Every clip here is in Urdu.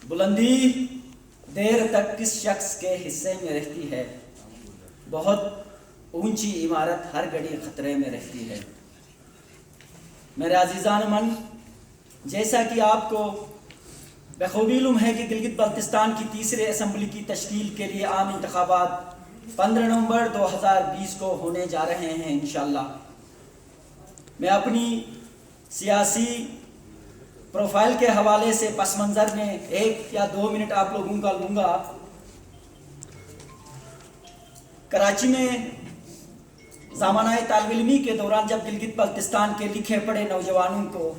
بلندی دیر تک کس شخص کے حصے میں رہتی ہے، بہت اونچی عمارت ہر گھڑی خطرے میں رہتی ہے۔ میرے عزیزان من، جیسا کہ آپ کو بخوبی علم ہے کہ گلگت بلتستان کی تیسرے اسمبلی کی تشکیل کے لیے عام انتخابات 15 نومبر 2020 کو ہونے جا رہے ہیں انشاءاللہ۔ میں اپنی سیاسی پروفائل کے حوالے سے پس منظر میں 1 یا 2 منٹ آپ لوگوں کا لوں گا۔ کراچی میں زمانہ طالب علمی کے دوران جب گلگت بلتستان کے لکھے پڑھے نوجوانوں کو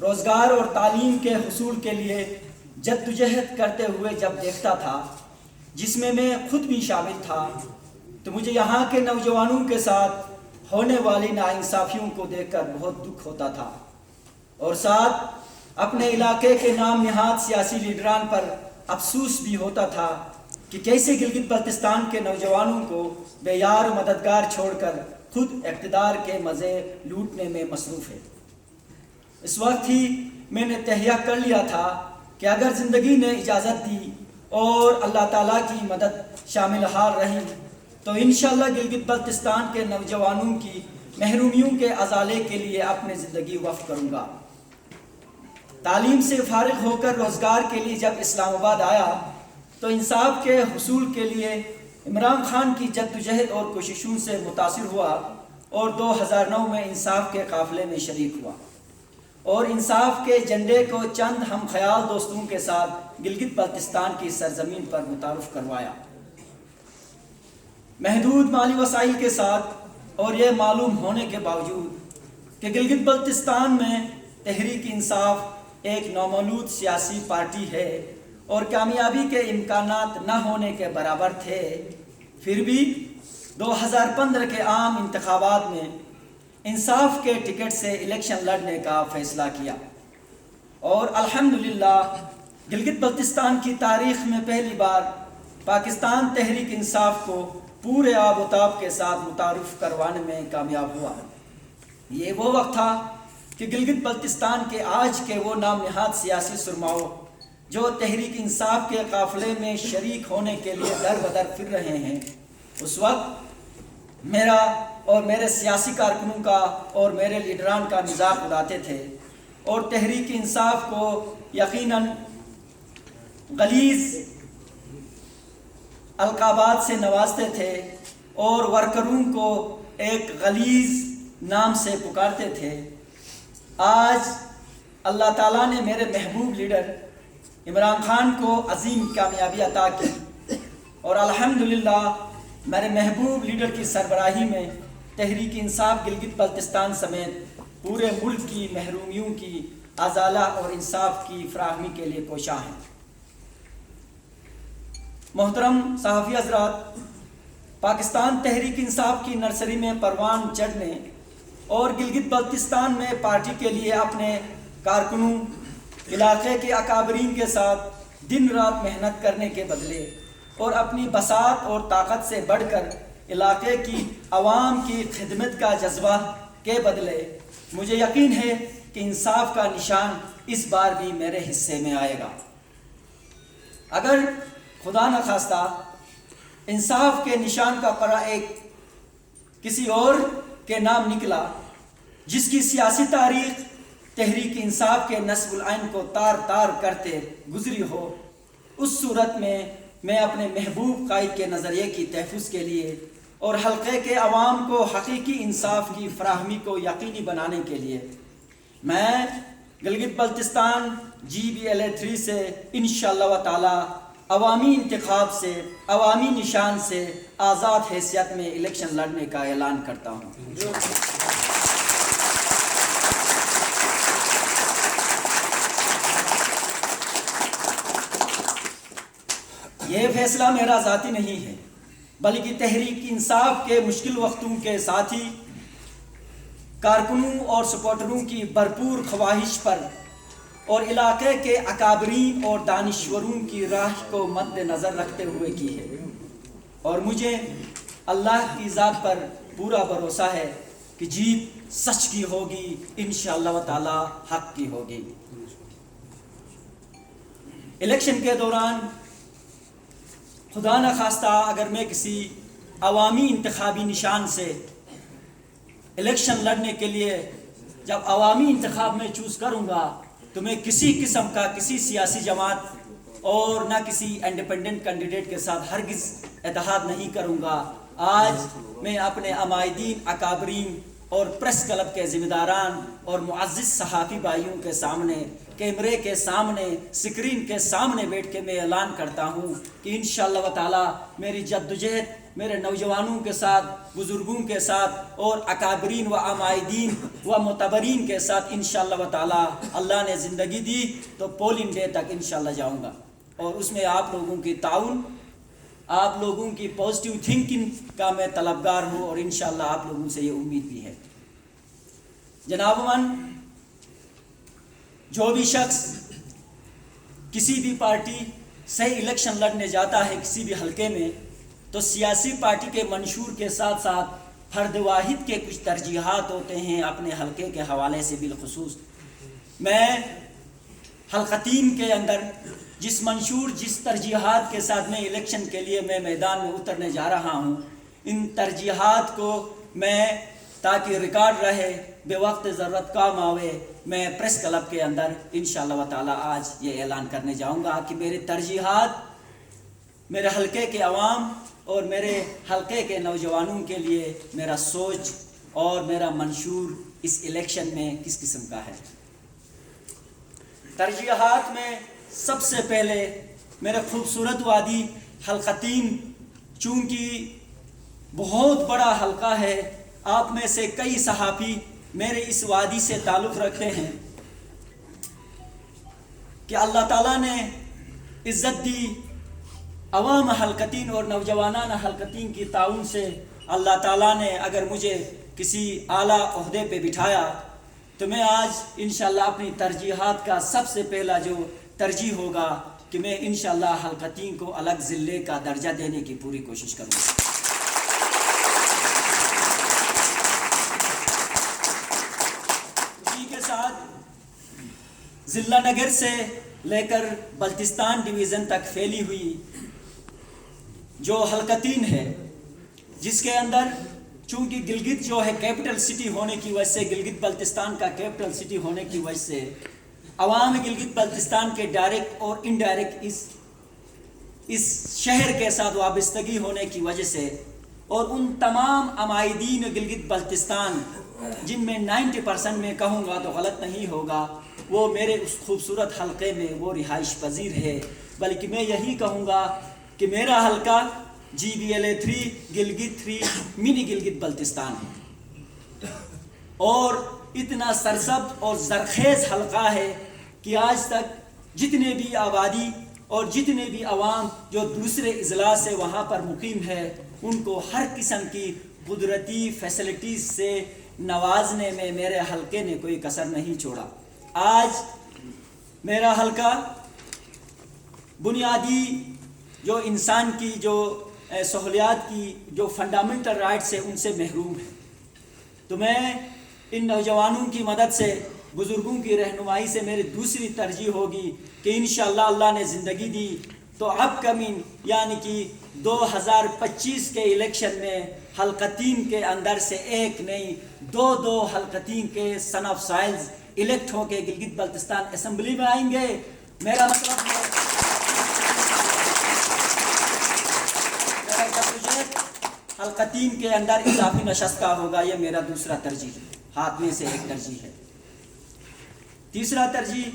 روزگار اور تعلیم کے حصول کے لیے جدوجہد کرتے ہوئے جب دیکھتا تھا، جس میں خود بھی شامل تھا، تو مجھے یہاں کے نوجوانوں کے ساتھ ہونے والی ناانصافیوں کو دیکھ کر بہت دکھ ہوتا تھا، اور ساتھ اپنے علاقے کے نام نہاد سیاسی لیڈران پر افسوس بھی ہوتا تھا کہ کیسے گلگت بلتستان کے نوجوانوں کو بے یار و مددگار چھوڑ کر خود اقتدار کے مزے لوٹنے میں مصروف ہے۔ اس وقت ہی میں نے تہیہ کر لیا تھا کہ اگر زندگی نے اجازت دی اور اللہ تعالیٰ کی مدد شامل حال رہی تو انشاءاللہ گلگت بلتستان کے نوجوانوں کی محرومیوں کے ازالے کے لیے اپنی زندگی وقف کروں گا۔ تعلیم سے فارغ ہو کر روزگار کے لیے جب اسلام آباد آیا تو انصاف کے حصول کے لیے عمران خان کی جدوجہد اور کوششوں سے متاثر ہوا اور 2009 میں انصاف کے قافلے میں شریک ہوا اور انصاف کے جھنڈے کو چند ہم خیال دوستوں کے ساتھ گلگت بلتستان کی سرزمین پر متعارف کروایا۔ محدود مالی وسائل کے ساتھ اور یہ معلوم ہونے کے باوجود کہ گلگت بلتستان میں تحریک انصاف ایک نومولود سیاسی پارٹی ہے اور کامیابی کے امکانات نہ ہونے کے برابر تھے، پھر بھی 2015 کے عام انتخابات میں انصاف کے ٹکٹ سے الیکشن لڑنے کا فیصلہ کیا اور الحمدللہ گلگت بلتستان کی تاریخ میں پہلی بار پاکستان تحریک انصاف کو پورے آب و تاب کے ساتھ متعارف کروانے میں کامیاب ہوا۔ یہ وہ وقت تھا کہ گلگت بلتستان کے آج کے وہ نام نہاد سیاسی سرماؤں جو تحریک انصاف کے قافلے میں شریک ہونے کے لیے در بدر پھر رہے ہیں، اس وقت میرا اور میرے سیاسی کارکنوں کا اور میرے لیڈران کا مذاق اڑاتے تھے اور تحریک انصاف کو یقیناً غلیظ القابات سے نوازتے تھے اور ورکروں کو ایک غلیظ نام سے پکارتے تھے۔ آج اللہ تعالیٰ نے میرے محبوب لیڈر عمران خان کو عظیم کامیابی عطا کی اور الحمدللہ میرے محبوب لیڈر کی سربراہی میں تحریک انصاف گلگت بلتستان سمیت پورے ملک کی محرومیوں کی ازالہ اور انصاف کی فراہمی کے لیے کوشاں ہے۔ محترم صحافی حضرات، پاکستان تحریک انصاف کی نرسری میں پروان چڑھنے اور گلگت بلتستان میں پارٹی کے لیے اپنے کارکنوں، علاقے کے اکابرین کے ساتھ دن رات محنت کرنے کے بدلے اور اپنی بساط اور طاقت سے بڑھ کر علاقے کی عوام کی خدمت کا جذبہ کے بدلے مجھے یقین ہے کہ انصاف کا نشان اس بار بھی میرے حصے میں آئے گا۔ اگر خدا نخواستہ انصاف کے نشان کا پرا ایک کسی اور کے نام نکلا جس کی سیاسی تاریخ تحریک انصاف کے نصب العین کو تار تار کرتے گزری ہو، اس صورت میں اپنے محبوب قائد کے نظریے کی تحفظ کے لیے اور حلقے کے عوام کو حقیقی انصاف کی فراہمی کو یقینی بنانے کے لیے میں گلگت بلتستان GBLA 3 سے انشاءاللہ تعالی عوامی انتخاب سے، عوامی نشان سے آزاد حیثیت میں الیکشن لڑنے کا اعلان کرتا ہوں۔ یہ فیصلہ میرا ذاتی نہیں ہے، بلکہ تحریک انصاف کے مشکل وقتوں کے ساتھی کارکنوں اور سپورٹروں کی بھرپور خواہش پر اور علاقے کے اکابرین اور دانشوروں کی راہ کو مد نظر رکھتے ہوئے کی ہے، اور مجھے اللہ کی ذات پر پورا بھروسہ ہے کہ جیت سچ کی ہوگی، انشاءاللہ تعالی حق کی ہوگی۔ الیکشن کے دوران خدا نخواستہ اگر میں کسی عوامی انتخابی نشان سے الیکشن لڑنے کے لیے جب عوامی انتخاب میں چوز کروں گا تو میں کسی قسم کا کسی سیاسی جماعت اور نہ کسی انڈیپینڈنٹ کینڈیڈیٹ کے ساتھ ہرگز اتحاد نہیں کروں گا۔ آج میں اپنے عمائدین، اکابرین اور پریس کلب کے ذمہ داران اور معزز صحافی بھائیوں کے سامنے، کیمرے کے سامنے، اسکرین کے سامنے بیٹھ کے میں اعلان کرتا ہوں کہ انشاءاللہ تعالی میری جدوجہد میرے نوجوانوں کے ساتھ، بزرگوں کے ساتھ اور اکابرین و عمائدین و معتبرین کے ساتھ انشاءاللہ تعالی اللہ نے زندگی دی تو پولنگ ڈے تک انشاءاللہ جاؤں گا، اور اس میں آپ لوگوں کی تعاون، آپ لوگوں کی پازیٹیو تھنکنگ کا میں طلبگار ہوں، اور انشاءاللہ آپ لوگوں سے یہ امید بھی ہے۔ جناب من، جو بھی شخص کسی بھی پارٹی سے الیکشن لڑنے جاتا ہے کسی بھی حلقے میں، تو سیاسی پارٹی کے منشور کے ساتھ ساتھ فرد واحد کے کچھ ترجیحات ہوتے ہیں اپنے حلقے کے حوالے سے۔ بالخصوص میں حلقہ 3 کے اندر جس منشور، جس ترجیحات کے ساتھ میں الیکشن کے لیے میں میدان میں اترنے جا رہا ہوں، ان ترجیحات کو میں تاکہ ریکارڈ رہے، بے وقت ضرورت کام آوے، میں پریس کلب کے اندر انشاءاللہ تعالی آج یہ اعلان کرنے جاؤں گا کہ میری ترجیحات میرے حلقے کے عوام اور میرے حلقے کے نوجوانوں کے لیے میرا سوچ اور میرا منشور اس الیکشن میں کس قسم کا ہے۔ ترجیحات میں سب سے پہلے میرے خوبصورت وادی حلقہ 3، چونکہ بہت بڑا حلقہ ہے، آپ میں سے کئی صحافی میرے اس وادی سے تعلق رکھتے ہیں کہ اللہ تعالیٰ نے عزت دی، عوام حلقہ 3 اور نوجوانان حلقہ 3 کی تعاون سے اللہ تعالیٰ نے اگر مجھے کسی اعلیٰ عہدے پہ بٹھایا تو میں آج انشاءاللہ اپنی ترجیحات کا سب سے پہلا جو ترجیح ہوگا کہ میں انشاءاللہ حلقہ 3 کو الگ ضلع کا درجہ دینے کی پوری کوشش کروں گا۔ اسی کے ساتھ ضلع نگر سے لے کر بلتستان ڈویژن تک پھیلی ہوئی جو حلقہ 3 ہے، جس کے اندر چونکہ گلگت جو ہے کیپٹل سٹی ہونے کی وجہ سے، گلگت بلتستان کا کیپٹل سٹی ہونے کی وجہ سے عوام گلگت بلتستان کے ڈائریکٹ اور انڈائریکٹ اس شہر کے ساتھ وابستگی ہونے کی وجہ سے، اور ان تمام عمائدین گلگت بلتستان جن میں 90% میں کہوں گا تو غلط نہیں ہوگا، وہ میرے اس خوبصورت حلقے میں وہ رہائش پذیر ہے، بلکہ میں یہی کہوں گا کہ میرا حلقہ GBLA 3 گلگت 3 منی گلگت بلتستان ہے، اور اتنا سرسبز اور زرخیز حلقہ ہے کہ آج تک جتنے بھی آبادی اور جتنے بھی عوام جو دوسرے اضلاع سے وہاں پر مقیم ہے، ان کو ہر قسم کی قدرتی فیسلٹیز سے نوازنے میں میرے حلقے نے کوئی کسر نہیں چھوڑا۔ آج میرا حلقہ بنیادی جو انسان کی جو سہولیات کی جو فنڈامنٹل رائٹس ہیں ان سے محروم ہے، تو میں ان نوجوانوں کی مدد سے، بزرگوں کی رہنمائی سے میری دوسری ترجیح ہوگی کہ انشاءاللہ اللہ نے زندگی دی تو اپ کمنگ یعنی کہ 2025 کے الیکشن میں حلقہ 3 کے اندر سے ایک نہیں دو حلقہ 3 کے سن آف سائلز الیکٹ ہو کے گلگت بلتستان اسمبلی میں آئیں گے۔ میرا مطلب ہے حلقہ 3 کے اندر اضافی نشست کا ہوگا، یہ میرا دوسرا ترجیح ہے، ہاتھ میں سے ایک ترجیح ہے۔ تیسرا ترجیح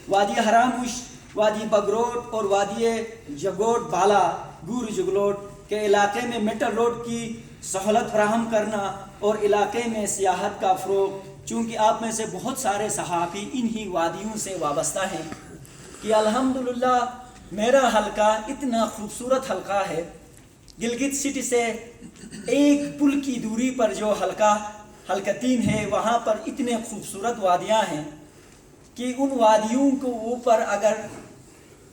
وادی ہراموش، وادی بگروٹ اور وادی جگوٹ بالا گور جگلوٹ کے علاقے میں میٹل روڈ کی سہولت فراہم کرنا اور علاقے میں سیاحت کا فروغ، چونکہ آپ میں سے بہت سارے صحافی انہی وادیوں سے وابستہ ہیں کہ الحمدللہ میرا حلقہ اتنا خوبصورت حلقہ ہے، گلگت سٹی سے ایک پل کی دوری پر جو حلقہ 3 ہے وہاں پر اتنے خوبصورت وادیاں ہیں کہ ان وادیوں کو اوپر اگر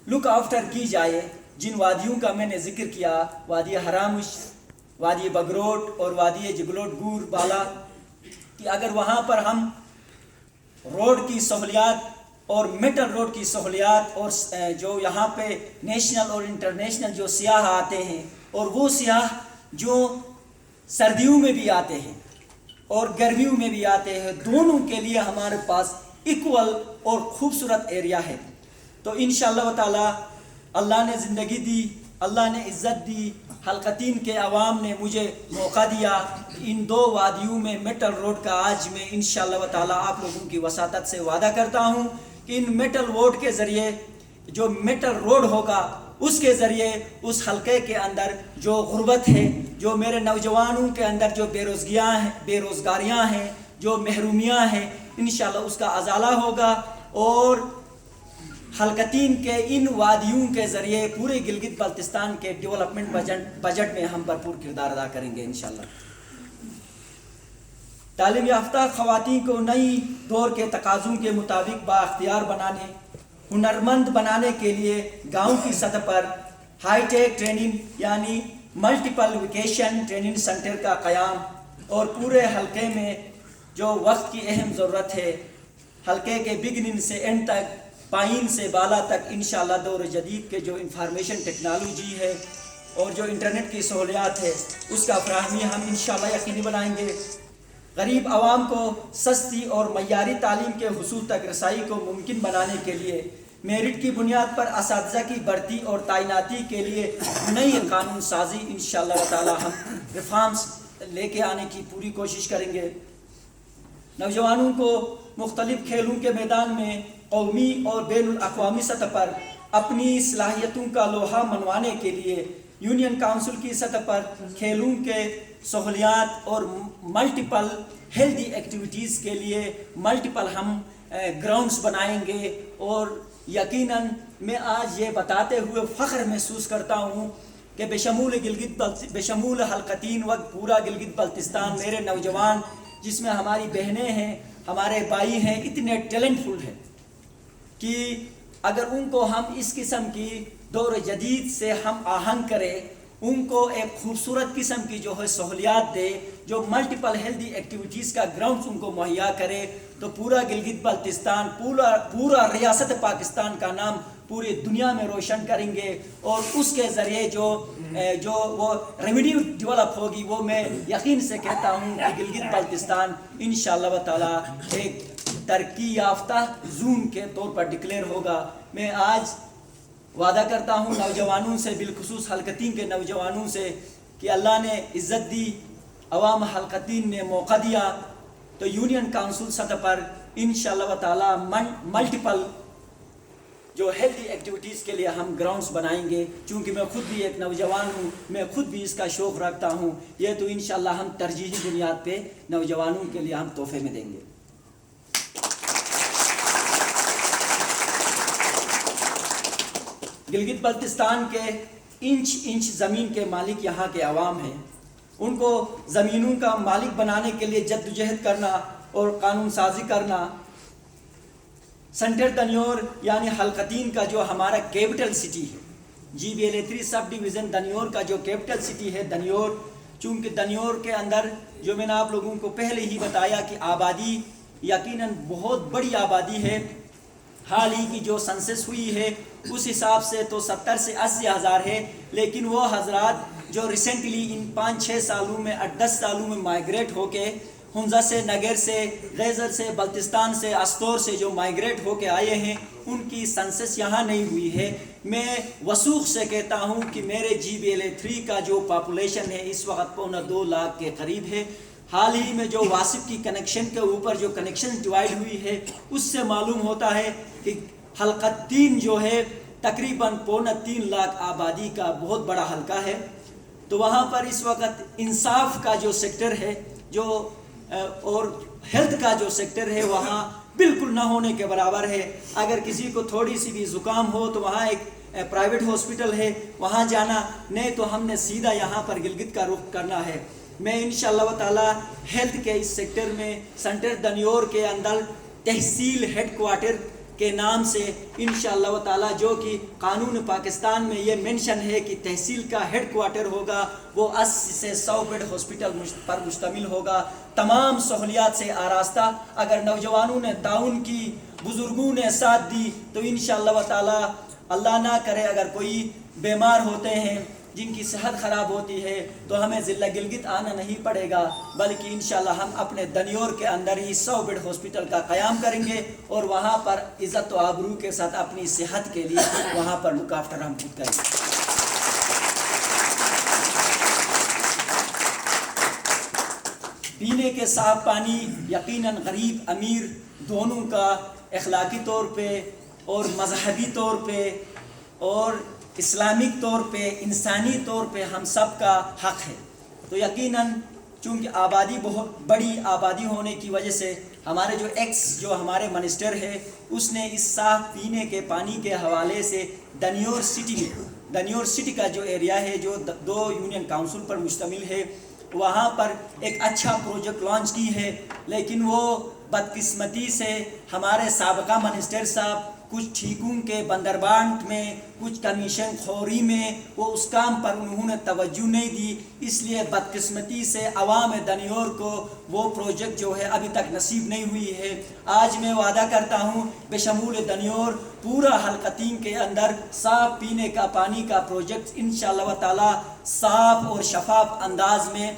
لک آفٹر کی جائے، جن وادیوں کا میں نے ذکر کیا، وادی ہرامش، وادی بگروٹ اور وادی جگلوٹ گور بالا، کہ اگر وہاں پر ہم روڈ کی سہولیات اور میٹل روڈ کی سہولیات، اور جو یہاں پہ نیشنل اور انٹرنیشنل جو سیاح آتے ہیں، اور وہ سیاح جو سردیوں میں بھی آتے ہیں اور گرمیوں میں بھی آتے ہیں، دونوں کے لیے ہمارے پاس ایکول اور خوبصورت ایریا ہے۔ تو انشاءاللہ تعالی اللہ نے زندگی دی، اللہ نے عزت دی، حلقتین کے عوام نے مجھے موقع دیا کہ ان دو وادیوں میں میٹل روڈ کا آج میں انشاءاللہ تعالی آپ لوگوں کی وساطت سے وعدہ کرتا ہوں کہ ان میٹل روڈ کے ذریعے، جو میٹل روڈ ہوگا اس کے ذریعے اس حلقے کے اندر جو غربت ہے، جو میرے نوجوانوں کے اندر جو بے روزگاریاں ہیں، جو محرومیاں ہیں، انشاءاللہ اس کا ازالہ ہوگا، اور حلقتین کے ان وادیوں کے ذریعے پورے گلگت بلتستان کے ڈیولپمنٹ بجٹ میں ہم بھرپور کردار ادا کریں گے انشاءاللہ۔ تعلیم یافتہ خواتین کو نئی دور کے تقاضوں کے مطابق بااختیار بنانے، ہنرمند بنانے کے لیے گاؤں کی سطح پر ہائی ٹیک ٹریننگ یعنی ملٹیپل ویکیشن ٹریننگ سینٹر کا قیام، اور پورے حلقے میں جو وقت کی اہم ضرورت ہے، حلقے کے بگننگ سے اینڈ تک، پائن سے بالا تک انشاءاللہ دور جدید کے جو انفارمیشن ٹیکنالوجی ہے اور جو انٹرنیٹ کی سہولیات ہے اس کا فراہمی ہم انشاءاللہ یقینی بنائیں گے۔ غریب عوام کو سستی اور معیاری تعلیم کے حصول تک رسائی کو ممکن بنانے کے لیے میرٹ کی بنیاد پر اساتذہ کی بھرتی اور تعیناتی کے لیے نئی قانون سازی انشاءاللہ تعالی ہم ریفارمز لے کے آنے کی پوری کوشش کریں گے۔ نوجوانوں کو مختلف کھیلوں کے میدان میں قومی اور بین الاقوامی سطح پر اپنی صلاحیتوں کا لوہا منوانے کے لیے یونین کونسل کی سطح پر کھیلوں کے سہولیات اور ملٹیپل ہیلدی ایکٹیویٹیز کے لیے ملٹیپل ہم گراؤنڈز بنائیں گے، اور یقیناً میں آج یہ بتاتے ہوئے فخر محسوس کرتا ہوں کہ بشمول حلقتین وقت پورا گلگت بلتستان میرے نوجوان، جس میں ہماری بہنیں ہیں، ہمارے بھائی ہیں، اتنے ٹیلنٹ فل ہیں کہ اگر ان کو ہم اس قسم کی دور جدید سے ہم آہنگ کریں، ان کو ایک خوبصورت قسم کی جو ہے سہولیات دے، جو ملٹیپل ہیلدی ایکٹیویٹیز کا گراؤنڈز ان کو مہیا کرے، تو پورا گلگت بلتستان، پورا ریاست پاکستان کا نام پوری دنیا میں روشن کریں گے، اور اس کے ذریعے جو وہ ریمیڈیو ڈیولپ ہوگی، وہ میں یقین سے کہتا ہوں کہ گلگت بلتستان انشاءاللہ تعالی ایک ترقی یافتہ زون کے طور پر ڈکلیئر ہوگا۔ میں آج وعدہ کرتا ہوں نوجوانوں سے، بالخصوص حلقتین کے نوجوانوں سے، کہ اللہ نے عزت دی، عوام حلقتین نے موقع دیا، تو یونین کونسل سطح پر انشاءاللہ تعالی ملٹیپل جو ہیلتھی ایکٹیویٹیز کے لیے ہم گراؤنڈز بنائیں گے۔ چونکہ میں خود بھی ایک نوجوان ہوں، میں خود بھی اس کا شوق رکھتا ہوں، یہ تو انشاءاللہ ہم ترجیحی بنیاد پہ نوجوانوں کے لیے ہم تحفے میں دیں گے۔ گلگت بلتستان کے انچ زمین کے مالک یہاں کے عوام ہیں، ان کو زمینوں کا مالک بنانے کے لیے جدوجہد کرنا اور قانون سازی کرنا۔ سینٹر دنیور یعنی حلقتین کا جو ہمارا کیپٹل سٹی ہے، GBLA3 سب ڈویژن دنیور کا جو کیپٹل سٹی ہے دنیور، چونکہ دنیور کے اندر جو میں نے آپ لوگوں کو پہلے ہی بتایا کہ آبادی یقیناً بہت بڑی آبادی ہے۔ حال ہی کی جو سنسس ہوئی ہے اس حساب سے تو 70 سے 80 ہزار ہے، لیکن وہ حضرات جو ریسنٹلی ان 5-6 سالوں میں 10 سالوں میں مائیگریٹ ہو کے حمزہ سے، نگر سے، غیزر سے، بلتستان سے، استور سے جو مائیگریٹ ہو کے آئے ہیں، ان کی سنسس یہاں نہیں ہوئی ہے۔ میں وثوق سے کہتا ہوں کہ میرے GBLA3 کا جو پاپولیشن ہے اس وقت 1.25 لاکھ کے قریب ہے۔ حال ہی میں جو واسف کی کنیکشن کے اوپر جو کنیکشن ڈیوائیڈ ہوئی ہے، اس سے معلوم ہوتا ہے کہ حلقتین جو ہے تقریباً 3.25 لاکھ آبادی کا بہت بڑا حلقہ ہے۔ تو وہاں پر اس وقت انصاف کا جو سیکٹر ہے اور ہیلتھ کا جو سیکٹر ہے وہاں بالکل نہ ہونے کے برابر ہے۔ اگر کسی کو تھوڑی سی بھی زکام ہو تو وہاں ایک پرائیویٹ ہاسپٹل ہے، وہاں جانا، نہیں تو ہم نے سیدھا یہاں پر گلگت کا رخ کرنا ہے۔ میں انشاءاللہ تعالی ہیلتھ کے اس سیکٹر میں سینٹر دنیور کے اندر تحصیل ہیڈ کوارٹر کے نام سے انشاءاللہ تعالی، جو کہ قانون پاکستان میں یہ مینشن ہے کہ تحصیل کا ہیڈ کوارٹر ہوگا، وہ 80 سے 100 بیڈ ہاسپٹل پر مشتمل ہوگا، تمام سہولیات سے آراستہ۔ اگر نوجوانوں نے تعاون کی بزرگوں نے ساتھ دی، تو انشاءاللہ تعالی اللہ نہ کرے اگر کوئی بیمار ہوتے ہیں جن کی صحت خراب ہوتی ہے تو ہمیں ضلع گلگت آنا نہیں پڑے گا، بلکہ انشاءاللہ ہم اپنے دنیور کے اندر ہی 100 بیڈ ہاسپٹل کا قیام کریں گے اور وہاں پر عزت و آبرو کے ساتھ اپنی صحت کے لیے وہاں پر لک آفٹر ہم خود کریں گے۔ پینے کے صاف پانی یقیناً غریب امیر دونوں کا اخلاقی طور پہ اور مذہبی طور پہ اور اسلامک طور پہ انسانی طور پہ ہم سب کا حق ہے۔ تو یقیناً چونکہ آبادی بہت بڑی آبادی ہونے کی وجہ سے ہمارے جو ہمارے منسٹر ہے اس نے اس صاف پینے کے پانی کے حوالے سے دنیور سٹی کا جو ایریا ہے جو 2 یونین کاؤنسل پر مشتمل ہے وہاں پر ایک اچھا پروجیکٹ لانچ کی ہے، لیکن وہ بدقسمتی سے ہمارے سابقہ منسٹر صاحب کچھ ٹھیکوں کے بندربانٹ میں کچھ کمیشن خوری میں وہ اس کام پر انہوں نے توجہ نہیں دی، اس لیے بدقسمتی سے عوام دنیور کو وہ پروجیکٹ جو ہے ابھی تک نصیب نہیں ہوئی ہے۔ آج میں وعدہ کرتا ہوں بشمول دنیور پورا حلقتین کے اندر صاف پینے کا پانی کا پروجیکٹ انشاءاللہ تعالی صاف اور شفاف انداز میں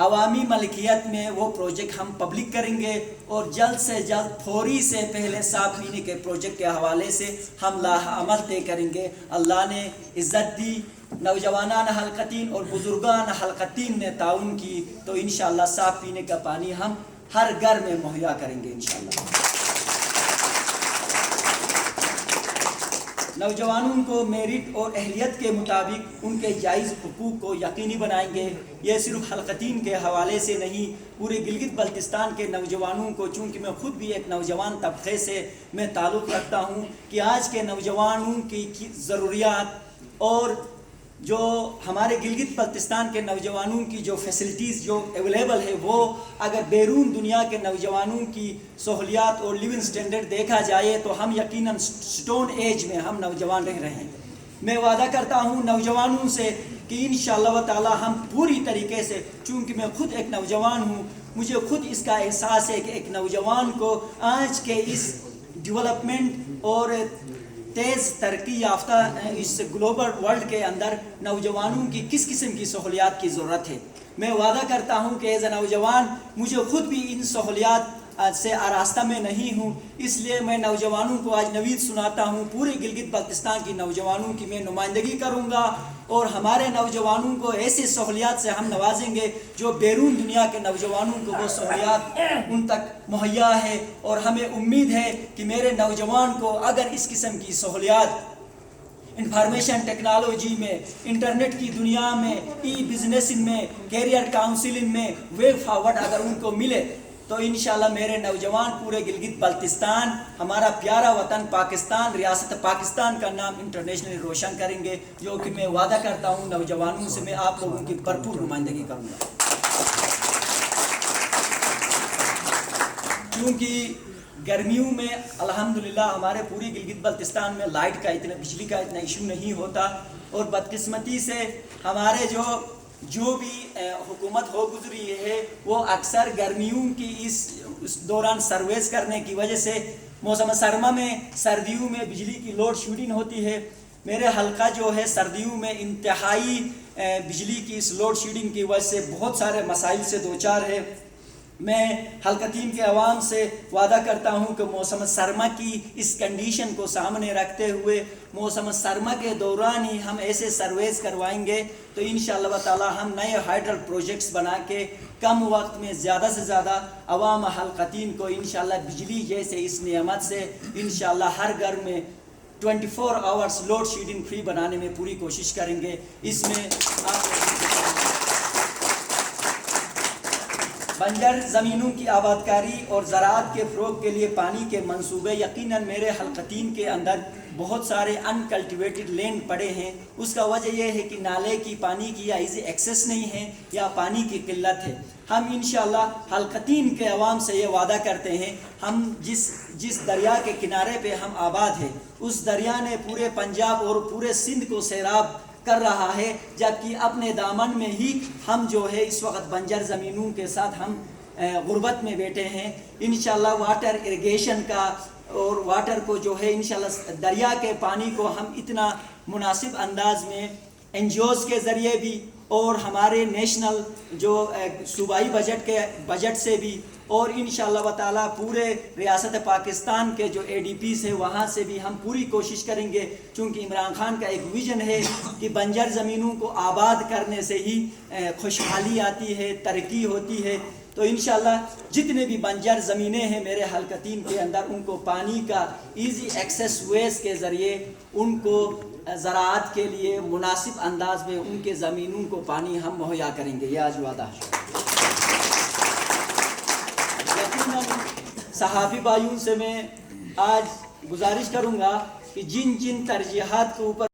عوامی ملکیت میں وہ پروجیکٹ ہم پبلک کریں گے اور جلد سے جلد فوری سے پہلے صاف پینے کے پروجیکٹ کے حوالے سے ہم عمل طے کریں گے۔ اللہ نے عزت دی، نوجوانان حلقتین اور بزرگان حلقتین نے تعاون کی، تو انشاءاللہ صاف پینے کا پانی ہم ہر گھر میں مہیا کریں گے انشاءاللہ۔ نوجوانوں کو میرٹ اور اہلیت کے مطابق ان کے جائز حقوق کو یقینی بنائیں گے۔ یہ صرف حلقتین کے حوالے سے نہیں، پورے گلگت بلتستان کے نوجوانوں کو، چونکہ میں خود بھی ایک نوجوان طبقے سے میں تعلق رکھتا ہوں، کہ آج کے نوجوانوں کی ضروریات اور جو ہمارے گلگت بلتستان کے نوجوانوں کی جو فیسلٹیز جو اویلیبل ہے وہ اگر بیرون دنیا کے نوجوانوں کی سہولیات اور لیونگ سٹینڈرڈ دیکھا جائے تو ہم یقیناً سٹون ایج میں ہم نوجوان رہ رہے ہیں۔ میں وعدہ کرتا ہوں نوجوانوں سے کہ انشاءاللہ تعالی ہم پوری طریقے سے، چونکہ میں خود ایک نوجوان ہوں، مجھے خود اس کا احساس ہے کہ ایک نوجوان کو آج کے اس ڈیولپمنٹ اور تیز ترقی یافتہ اس گلوبل ورلڈ کے اندر نوجوانوں کی کس قسم کی سہولیات کی ضرورت ہے۔ میں وعدہ کرتا ہوں کہ ایز اے نوجوان مجھے خود بھی ان سہولیات سے آراستہ میں نہیں ہوں، اس لیے میں نوجوانوں کو آج نوید سناتا ہوں، پورے گلگت بلتستان کی نوجوانوں کی میں نمائندگی کروں گا اور ہمارے نوجوانوں کو ایسی سہولیات سے ہم نوازیں گے جو بیرون دنیا کے نوجوانوں کو وہ سہولیات ان تک مہیا ہے، اور ہمیں امید ہے کہ میرے نوجوان کو اگر اس قسم کی سہولیات انفارمیشن ٹیکنالوجی میں، انٹرنیٹ کی دنیا میں، ای بزنس میں، کیریئر کاؤنسلنگ میں وے فارورڈ اگر ان کو ملے تو انشاءاللہ میرے نوجوان پورے گلگت بلتستان، ہمارا پیارا وطن پاکستان، ریاست پاکستان کا نام انٹرنیشنلی روشن کریں گے، جو کہ میں وعدہ کرتا ہوں نوجوانوں سے میں آپ لوگوں کی بھرپور نمائندگی کروں گا۔ کیونکہ گرمیوں میں الحمدللہ ہمارے پوری گلگت بلتستان میں لائٹ کا بجلی کا اتنا ایشو نہیں ہوتا، اور بدقسمتی سے ہمارے جو بھی حکومت ہو گزری ہے وہ اکثر گرمیوں کی اس دوران سرویس کرنے کی وجہ سے موسم سرما میں سردیوں میں بجلی کی لوڈ شیڈنگ ہوتی ہے۔ میرے حلقہ جو ہے سردیوں میں انتہائی بجلی کی اس لوڈ شیڈنگ کی وجہ سے بہت سارے مسائل سے دوچار ہے۔ میں حلقتین کے عوام سے وعدہ کرتا ہوں کہ موسم سرما کی اس کنڈیشن کو سامنے رکھتے ہوئے موسم سرما کے دوران ہی ہم ایسے سرویز کروائیں گے تو انشاءاللہ تعالی ہم نئے ہائیڈرل پروجیکٹس بنا کے کم وقت میں زیادہ سے زیادہ عوام حلقتین کو انشاءاللہ بجلی جیسے اس نعمت سے انشاءاللہ ہر گھر میں 24 آورس لوڈ شیڈنگ فری بنانے میں پوری کوشش کریں گے۔ اس میں بنجر زمینوں کی آبادکاری اور زراعت کے فروغ کے لیے پانی کے منصوبے، یقیناً میرے حلقتین کے اندر بہت سارے ان کلٹیویٹڈ لینڈ پڑے ہیں۔ اس کا وجہ یہ ہے کہ نالے کی پانی کی یا ایزی ایکسیس نہیں ہے یا پانی کی قلت ہے۔ ہم انشاءاللہ حلقتین کے عوام سے یہ وعدہ کرتے ہیں، ہم جس دریا کے کنارے پہ ہم آباد ہیں اس دریا نے پورے پنجاب اور پورے سندھ کو سیراب کر رہا ہے، جبکہ اپنے دامن میں ہی ہم جو ہے اس وقت بنجر زمینوں کے ساتھ ہم غربت میں بیٹھے ہیں۔ انشاءاللہ واٹر اریگیشن کا اور واٹر کو جو ہے انشاءاللہ دریا کے پانی کو ہم اتنا مناسب انداز میں این جی اوز کے ذریعے بھی اور ہمارے نیشنل جو صوبائی بجٹ سے بھی اور انشاءاللہ تعالی پورے ریاست پاکستان کے جو اے ڈی پیز ہیں وہاں سے بھی ہم پوری کوشش کریں گے، چونکہ عمران خان کا ایک ویژن ہے کہ بنجر زمینوں کو آباد کرنے سے ہی خوشحالی آتی ہے، ترقی ہوتی ہے۔ تو انشاءاللہ جتنے بھی بنجر زمینیں ہیں میرے حلقہ 3 کے اندر ان کو پانی کا ایزی ایکسیس ویز کے ذریعے ان کو زراعت کے لیے مناسب انداز میں ان کے زمینوں کو پانی ہم مہیا کریں گے، یہ آج وعدہ ہے۔ یقیناً صحافی بھائیوں سے میں آج گزارش کروں گا کہ جن ترجیحات کے اوپر